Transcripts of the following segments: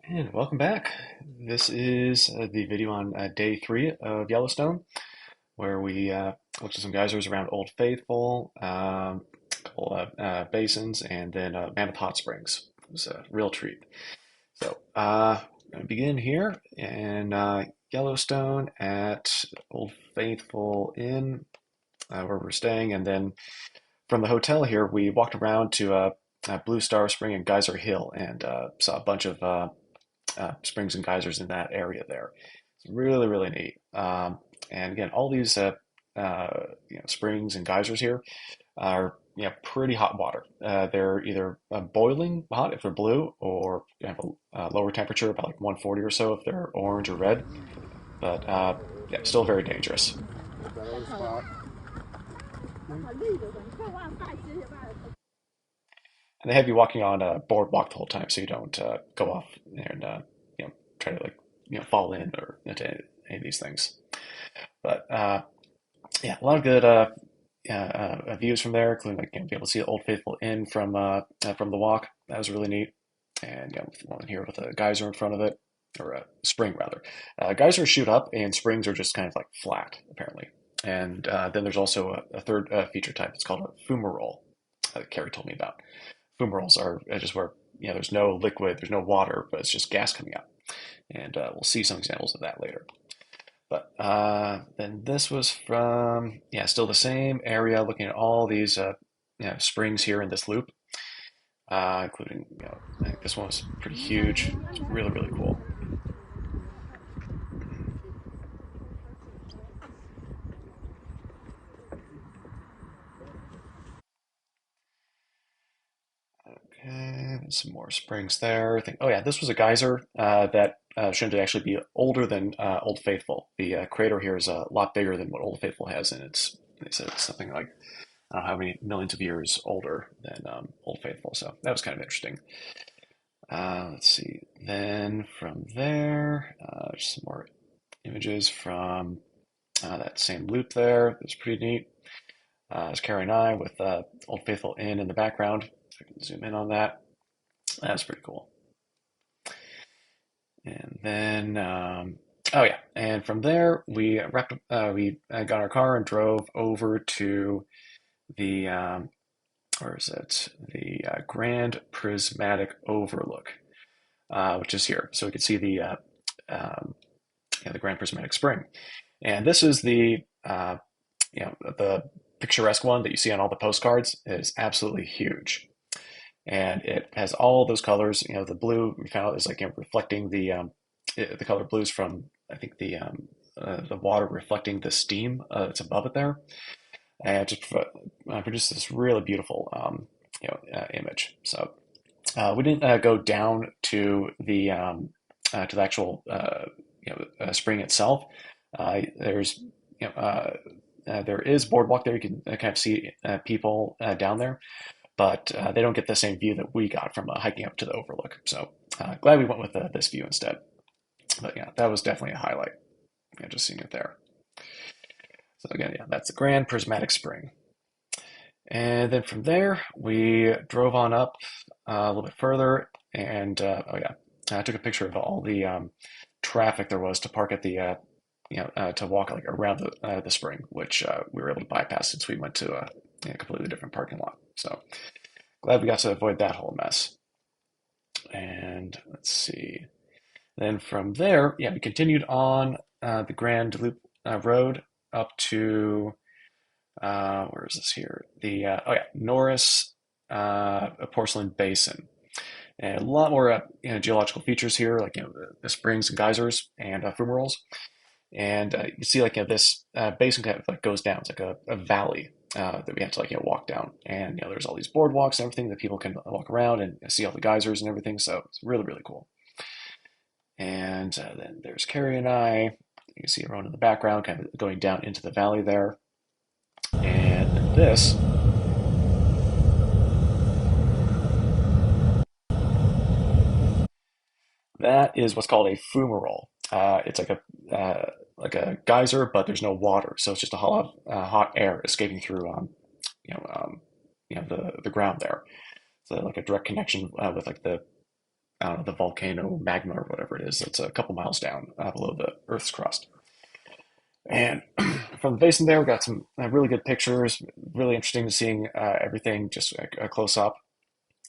And welcome back. This is the video on day three of Yellowstone, where we looked at some geysers around Old Faithful, a couple of basins, and then Mammoth Hot Springs. It was a real treat. So I'm going to begin here in Yellowstone at Old Faithful Inn, where we're staying, and then from the hotel here, we walked around to Blue Star Spring and Geyser Hill, and saw a bunch of springs and geysers in that area there. It's really, really neat. And again, all these springs and geysers here are pretty hot water. They're either boiling hot if they're blue, or have a lower temperature, about like 140 or so if they're orange or red. But yeah, still very dangerous. And they have you walking on a boardwalk the whole time, so you don't go off and try to fall in or into any of these things. But yeah, a lot of good views from there, including be able to see the Old Faithful Inn from the walk. That was really neat. And one here with a geyser in front of it, or a spring rather. Geysers shoot up, and springs are just kind of like flat apparently. And then there's also a third feature type. It's called a fumarole. Carrie told me about. Fumaroles are just where there's no liquid, there's no water, but it's just gas coming out. And we'll see some examples of that later. But then this was from, yeah, still the same area, looking at all these springs here in this loop, including, I think this one was pretty huge. It's really, really cool. Okay, some more springs there. I think, oh yeah, this was a geyser that shouldn't actually be older than Old Faithful. The crater here is a lot bigger than what Old Faithful has, and they said it's something like I don't know how many millions of years older than Old Faithful. So that was kind of interesting. Let's see. Then from there, just some more images from that same loop there. It was pretty neat. It's Carrie and I with Old Faithful Inn in the background. So I can zoom in on that. That's pretty cool. And then, oh yeah, and from there we got our car and drove over to the where is it? The Grand Prismatic Overlook, which is here, so we could see um, the Grand Prismatic Spring. And this is the picturesque one that you see on all the postcards. It is absolutely huge, and it has all those colors. The blue we found out is like reflecting the color blues from I think the water reflecting the steam that's above it there, and it just produces this really beautiful image. So we didn't go down to the actual spring itself. There is boardwalk there. You can kind of see people down there, but they don't get the same view that we got from hiking up to the overlook. So glad we went with this view instead. But yeah, that was definitely a highlight. Just seeing it there. So again, yeah, that's the Grand Prismatic Spring. And then from there, we drove on up a little bit further, and oh yeah, I took a picture of all the traffic there was to park at the to walk like around the spring, which we were able to bypass since we went to a completely different parking lot. So glad we got to avoid that whole mess. And let's see. Then from there, yeah, we continued on the Grand Loop Road up to where is this here? The oh yeah, Norris Porcelain Basin, and a lot more geological features here, like the springs and geysers and fumaroles. And you see like this basin kind of like goes down. It's like a valley that we have to walk down, and there's all these boardwalks and everything that people can walk around and see all the geysers and everything. So it's really, really cool. And then there's Carrie and I. You can see everyone in the background kind of going down into the valley there. And this that is what's called a fumarole. It's like a geyser, but there's no water, so it's just a hot air escaping through you know um, the ground there. So like a direct connection with like I don't know, the volcano magma or whatever it is that's a couple miles down below the Earth's crust. And from the basin there, we got some really good pictures. Really interesting to seeing everything just close up.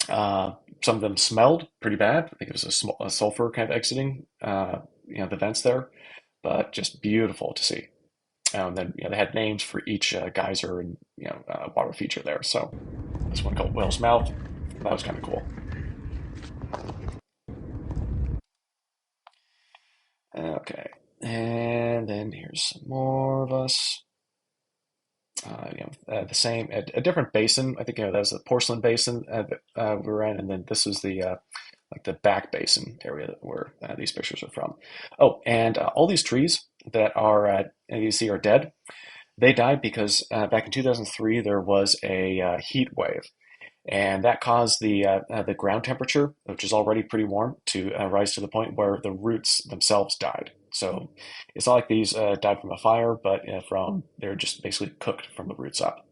Uh, some of them smelled pretty bad. I think it was a sulfur kind of exiting, the vents there, but just beautiful to see. Then they had names for each geyser and water feature there. So this one called Whale's Mouth. That was kind of cool. Okay, and then here's some more of us. The same, a different basin. I think that was the porcelain basin that we were in, and then this is the like the back basin area where these pictures are from. Oh, and all these trees that are you see are dead. They died because back in 2003 there was a heat wave, and that caused the ground temperature, which is already pretty warm, to rise to the point where the roots themselves died. So it's not like these died from a fire, but from they're just basically cooked from the roots up,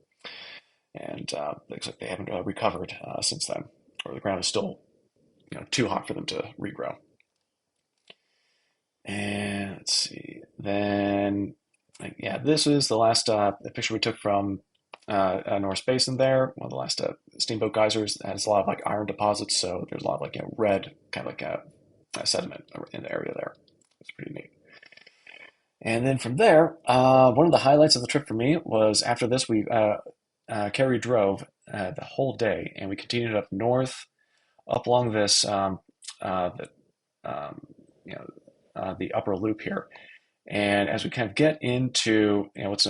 and looks like they haven't recovered since then, or the ground is still too hot for them to regrow. And let's see, then yeah, this is the last picture we took from North Basin there. One of the last steamboat geysers has a lot of like iron deposits, so there's a lot of like red kind of like sediment in the area there. It's pretty neat. And then from there, one of the highlights of the trip for me was after this, Carrie drove the whole day, and we continued up north, up along this the you know the upper loop here. And as we kind of get into what's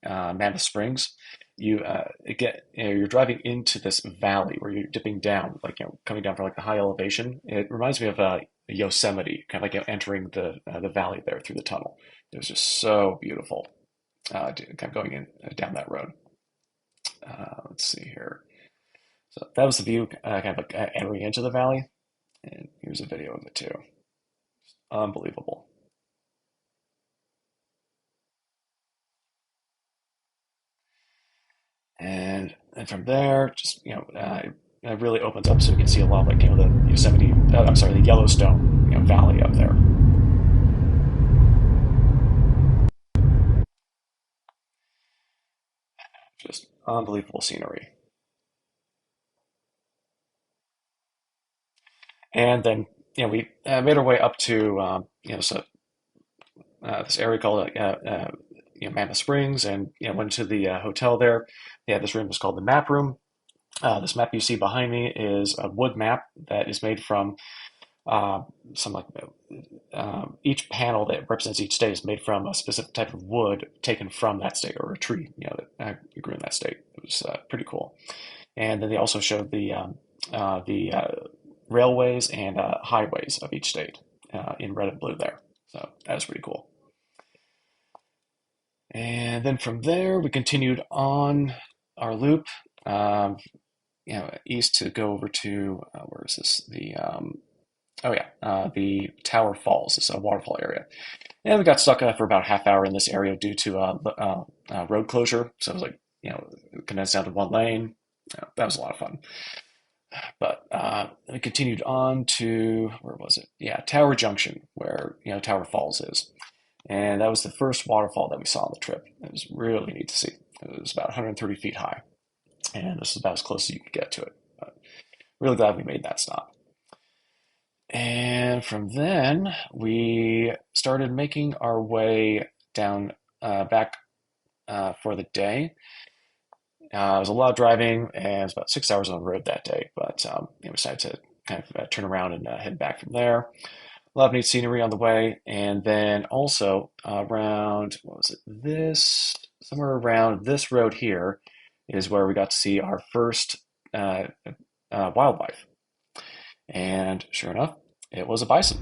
Mammoth Springs, you're driving into this valley where you're dipping down, like coming down from like the high elevation. It reminds me of Yosemite, kind of like entering the valley there through the tunnel. It was just so beautiful, kind of going in down that road. Let's see here. So that was the view, kind of like entering into the valley. And here's a video of it too. Unbelievable. And from there, just it really opens up so you can see a lot of like the Yosemite, I'm sorry, the Yellowstone valley up there. Just unbelievable scenery. And then we made our way up to this area called Mammoth Springs, and went to the hotel there. Yeah, this room is called the map room. This map you see behind me is a wood map that is made from uh, some like each panel that represents each state is made from a specific type of wood taken from that state or a tree, that grew in that state. It was pretty cool. And then they also showed the railways and highways of each state in red and blue there. So that was pretty cool. And then from there, we continued on our loop, um, east to go over to where is this? Oh yeah, the Tower Falls, this waterfall area. And we got stuck for about a half hour in this area due to road closure. So it was like condensed down to one lane. That was a lot of fun. But we continued on to where was it? Yeah, Tower Junction, where Tower Falls is. And that was the first waterfall that we saw on the trip. It was really neat to see. It was about 130 feet high, and this is about as close as you could get to it. But really glad we made that stop. And from then, we started making our way down back for the day. It was a lot of driving, and it was about 6 hours on the road that day. But we decided to kind of turn around and head back from there. A lot of neat scenery on the way, and then also around what was it? This somewhere around this road here is where we got to see our first uh, wildlife, and sure enough, it was a bison.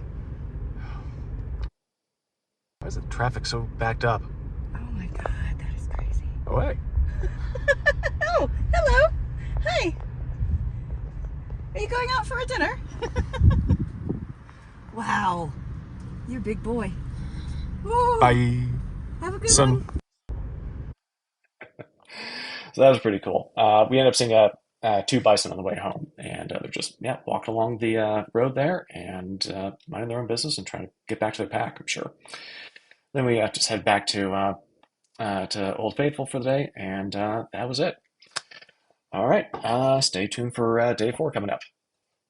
Why is the traffic so backed up? Oh my God, that is crazy. Oh, hey. Oh, hello. Hi. Are you going out for a dinner? Wow. You're a big boy. Woo. Bye. Have a good Son. one. So that was pretty cool. We ended up seeing two bison on the way home, and they're just yeah walking along the road there and minding their own business and trying to get back to their pack. I'm sure. Then we just head back to Old Faithful for the day, and that was it. All right, stay tuned for day 4 coming up.